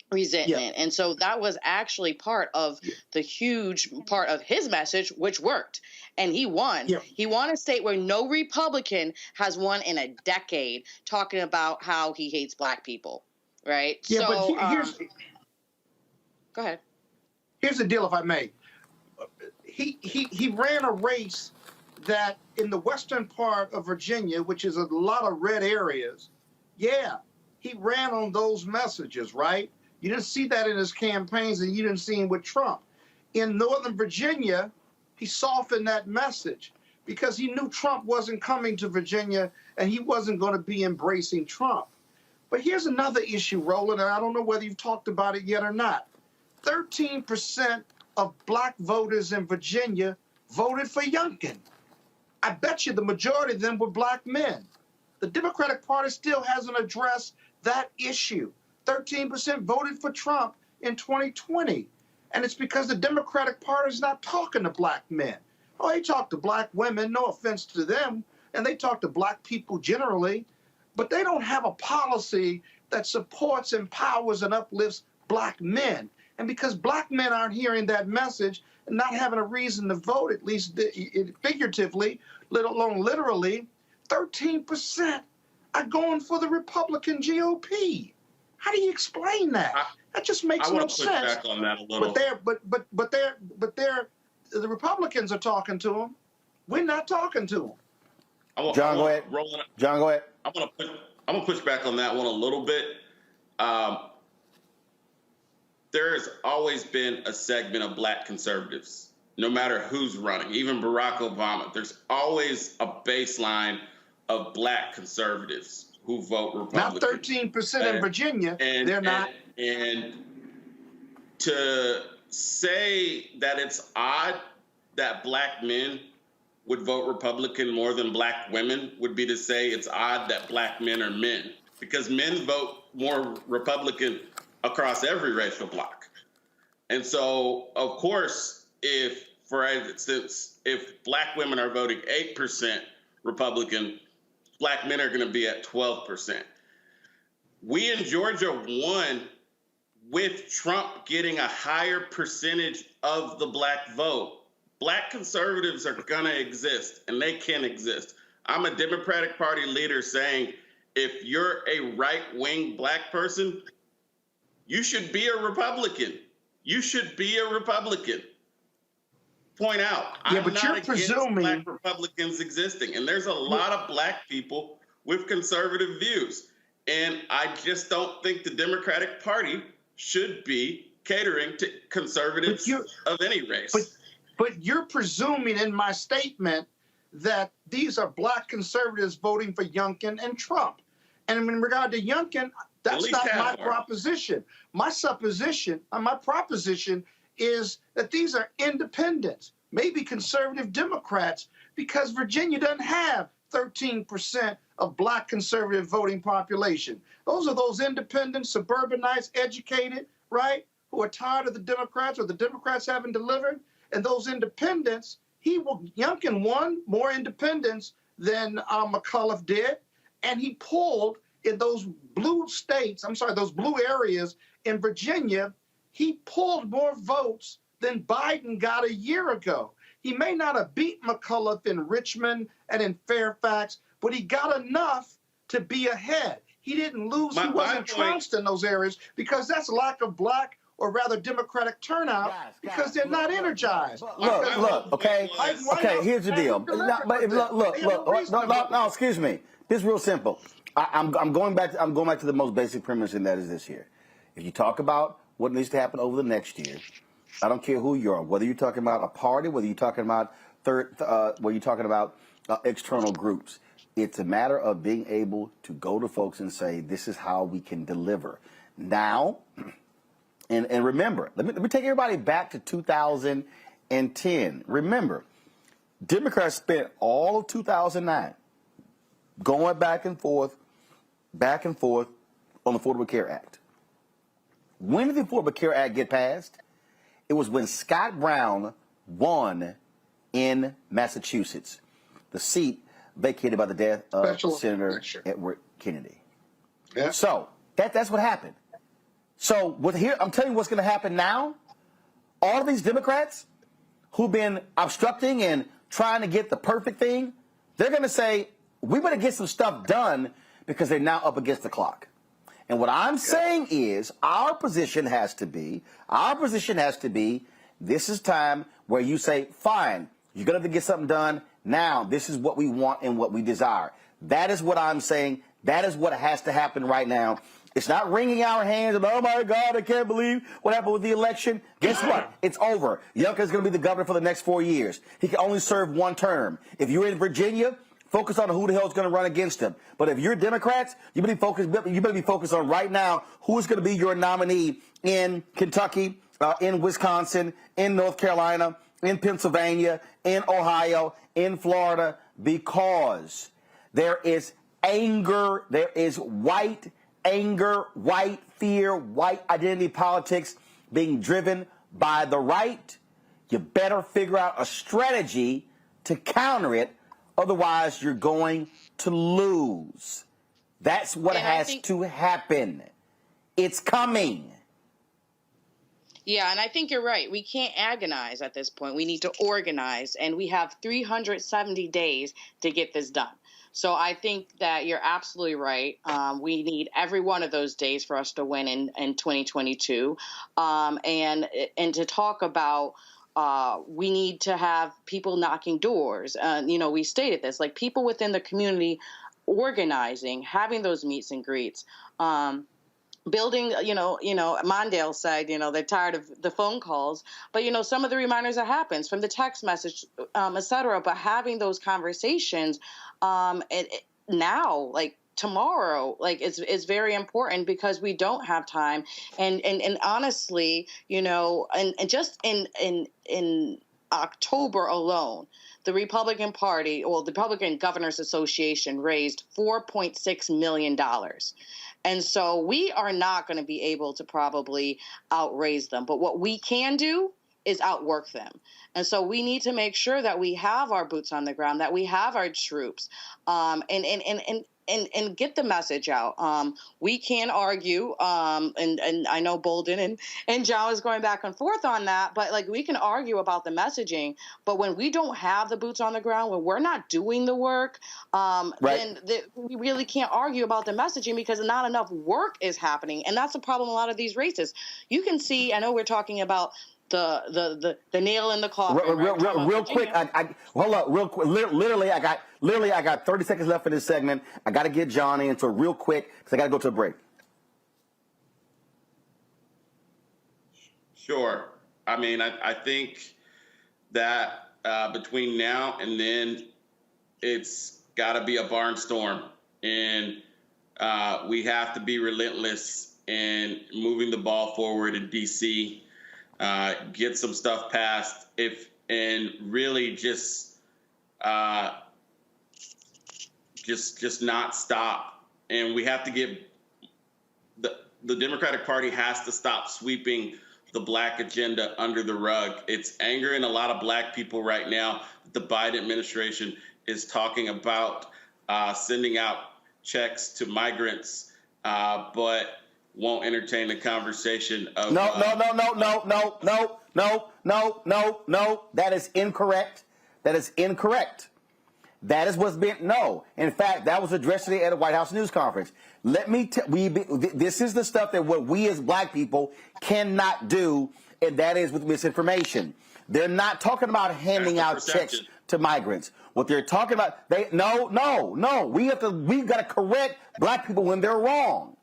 Speaker 7: resentment. Yeah. And so that was actually part of the huge part of his message, which worked. And he won. Yeah. He won a state where no Republican has won in a decade, talking about how he hates Black people, right?
Speaker 5: Yeah,
Speaker 7: so,
Speaker 5: but here's...
Speaker 7: Go ahead.
Speaker 5: Here's the deal, if I may. He ran a race that in the western part of Virginia, which is a lot of red areas, yeah, he ran on those messages, right? You didn't see that in his campaigns, and you didn't see him with Trump. In Northern Virginia, he softened that message because he knew Trump wasn't coming to Virginia and he wasn't going to be embracing Trump. But here's another issue, Roland, and I don't know whether you've talked about it yet or not. 13% of black voters in Virginia voted for Youngkin. I bet you the majority of them were black men. The Democratic Party still hasn't addressed that issue. 13% voted for Trump in 2020. And it's because the Democratic Party is not talking to black men. Oh, they talk to black women, no offense to them, and they talk to black people generally, but they don't have a policy that supports, empowers, and uplifts black men. And because black men aren't hearing that message and not having a reason to vote, at least figuratively, let alone literally, 13% are going for the Republican GOP. How do you explain that? That just makes no sense. I want to push back on that a little. But the Republicans are talking to them. We're not talking to them.
Speaker 1: John, go ahead. John, go ahead.
Speaker 6: I'm gonna push back on that one a little bit. There has always been a segment of black conservatives, no matter who's running, even Barack Obama. There's always a baseline of black conservatives who vote Republican.
Speaker 5: Not 13% in Virginia. They're not.
Speaker 6: And to say that it's odd that black men would vote Republican more than black women would be to say it's odd that black men are men, because men vote more Republican across every racial bloc. And so, of course, if, for instance, if black women are voting 8% Republican, black men are going to be at 12%. We in Georgia won with Trump getting a higher percentage of the black vote. Black conservatives are going to exist, and they can exist. I'm a Democratic Party leader saying, if you're a right-wing black person, you should be a Republican. You should be a Republican. Point out,
Speaker 5: yeah,
Speaker 6: I'm
Speaker 5: but
Speaker 6: not
Speaker 5: you're
Speaker 6: against
Speaker 5: presuming
Speaker 6: black Republicans existing, and there's a lot of black people with conservative views, and I just don't think the Democratic Party should be catering to conservatives of any race.
Speaker 5: But you're presuming in my statement that these are black conservatives voting for Youngkin and Trump. And in regard to Youngkin, that's not my proposition. My supposition, my proposition is that these are independents, maybe conservative Democrats, because Virginia doesn't have 13% of black conservative voting population. Those are those independent, suburbanites, educated, right, who are tired of the Democrats or the Democrats haven't delivered. And those independents, Youngkin won more independents than McAuliffe did, and he pulled in those blue states, those blue areas in Virginia, he pulled more votes than Biden got a year ago. He may not have beat McAuliffe in Richmond and in Fairfax, but he got enough to be ahead. He didn't lose. He wasn't trounced in those areas because that's lack of black or rather Democratic turnout because they're not energized.
Speaker 1: Look, okay, here's the deal. No, excuse me. This is real simple. I'm going back to the most basic premise, and that is this here. If you talk about what needs to happen over the next year, I don't care who you are, whether you're talking about a party, whether you're talking about external groups. It's a matter of being able to go to folks and say, this is how we can deliver. Now, and remember, let me take everybody back to 2010. Remember, Democrats spent all of 2009 going back and forth on the Affordable Care Act. When did the Affordable Care Act get passed? It was when Scott Brown won in Massachusetts, the seat vacated by the death of Senator Edward Kennedy. Yeah. So that's what happened. So I'm telling you what's going to happen now. All of these Democrats who've been obstructing and trying to get the perfect thing, they're going to say, we better get some stuff done because they're now up against the clock. And what I'm saying is our position has to be, this is time where you say, fine, you're going to have to get something done, Now, this is what we want and what we desire. That is what I'm saying. That is what has to happen right now. It's not wringing our hands and, oh, my God, I can't believe what happened with the election. Guess what? It's over. Youngkin's going to be the governor for the next 4 years. He can only serve one term. If you're in Virginia, focus on who the hell is going to run against him. But if you're Democrats, you better be focused on right now who's going to be your nominee in Kentucky, in Wisconsin, in North Carolina, in Pennsylvania, in Ohio, in Florida, because there is anger, there is white anger, white fear, white identity politics being driven by the right. You better figure out a strategy to counter it. Otherwise, you're going to lose. That's what has to happen. It's coming.
Speaker 7: Yeah, and I think you're right. We can't agonize at this point. We need to organize, and we have 370 days to get this done. So I think that you're absolutely right. We need every one of those days for us to win in 2022. And to talk about we need to have people knocking doors. We stated this, like people within the community organizing, having those meets and greets. Building, Mondale said, they're tired of the phone calls, but, some of the reminders that happens from the text message, et cetera, but having those conversations now, like tomorrow, like it's very important because we don't have time. And honestly, and just in October alone, the Republican Party, or the Republican Governors Association, raised $4.6 million. And so we are not going to be able to probably outraise them. But what we can do is outwork them. And so we need to make sure that we have our boots on the ground, that we have our troops, and get the message out. We can argue, and I know Bolden and John was going back and forth on that, but like we can argue about the messaging, but when we don't have the boots on the ground, when we're not doing the work, then we really can't argue about the messaging because not enough work is happening. And that's the problem in a lot of these races. You can see, I know we're talking about the nail in the coffin.
Speaker 1: Real quick, hold up, real quick. Literally, I got 30 seconds left for this segment. I got to get John in, so real quick, because I got to go to a break.
Speaker 6: Sure. I mean, I think that between now and then, it's got to be a barnstorm, and we have to be relentless in moving the ball forward in D.C., get some stuff passed, and really just not stop. And we have to get the Democratic Party has to stop sweeping the black agenda under the rug. It's angering a lot of black people right now. The Biden administration is talking about sending out checks to migrants, but won't entertain the conversation of
Speaker 1: No. That is incorrect. That is what's been no. In fact, that was addressed today at a White House news conference. Let me this is the stuff that what we as black people cannot do, and that is with misinformation. They're not talking about handing out checks to migrants. What they're talking about, no. We've got to correct black people when they're wrong.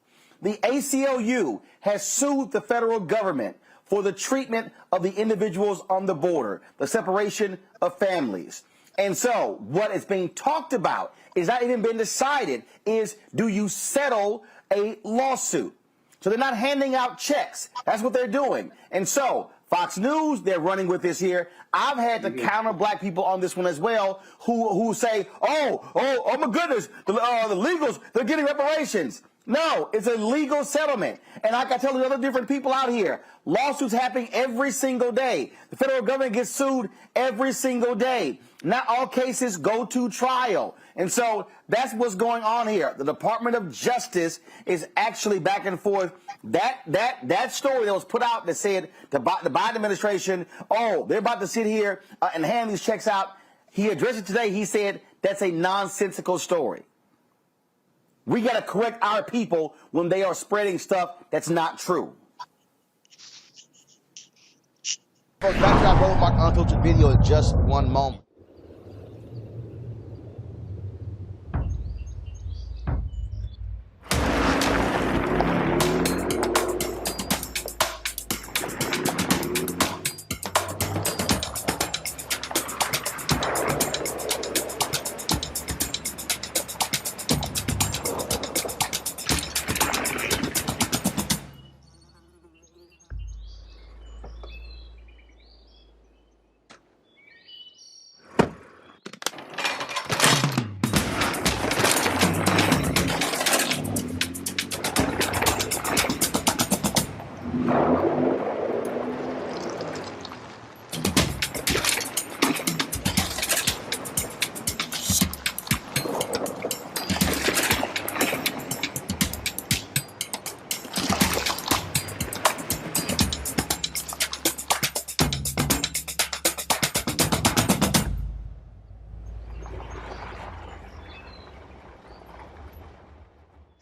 Speaker 1: The ACLU has sued the federal government for the treatment of the individuals on the border, the separation of families. And so what is being talked about is not even been decided is, do you settle a lawsuit? So they're not handing out checks. That's what they're doing. And so Fox News, they're running with this here. I've had to counter black people on this one as well, who say, oh my goodness, the legals, they're getting reparations. No, it's a legal settlement. And like I tell the other different people out here, lawsuits happening every single day. The federal government gets sued every single day. Not all cases go to trial. And so that's what's going on here. The Department of Justice is actually back and forth. That story that was put out that said the Biden administration, they're about to sit here and hand these checks out. He addressed it today. He said that's a nonsensical story. We got to correct our people when they are spreading stuff that's not true. Folks, back to our Roland Mark Unfiltered video in just one moment.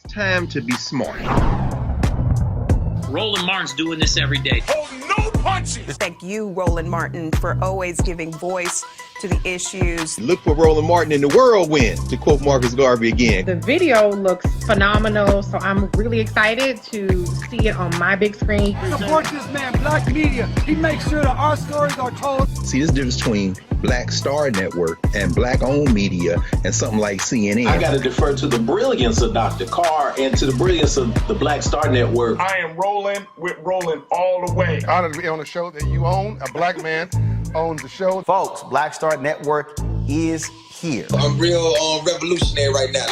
Speaker 8: Time to be smart.
Speaker 9: Roland Martin's doing this every day.
Speaker 10: Oh, no punches!
Speaker 11: Thank you, Roland Martin, for always giving voice to the issues.
Speaker 8: Look for Roland Martin in the whirlwind, to quote Marcus Garvey again.
Speaker 12: The video looks phenomenal, so I'm really excited to see it on my big screen.
Speaker 10: Support this man, Black Media. He makes sure that our stories are told.
Speaker 8: See, this difference between Black Star Network and Black-owned media and something like CNN.
Speaker 13: I got to defer to the brilliance of Dr. Carr and to the brilliance of the Black Star Network.
Speaker 10: I am rolling with Roland all the way. Honored to be on a show that you own. A black man owns the show.
Speaker 1: Folks, Black Star Network is here.
Speaker 14: I'm real revolutionary right now.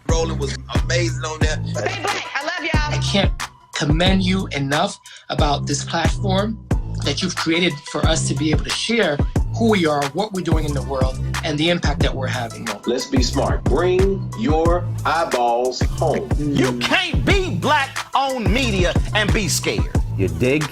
Speaker 14: Roland was amazing on there.
Speaker 7: Hey, Black, I love y'all.
Speaker 15: I can't commend you enough about this platform that you've created for us to be able to share who we are, what we're doing in the world, and the impact that we're having.
Speaker 13: Let's be smart. Bring your eyeballs home.
Speaker 1: You can't be Black-owned media and be scared. You dig?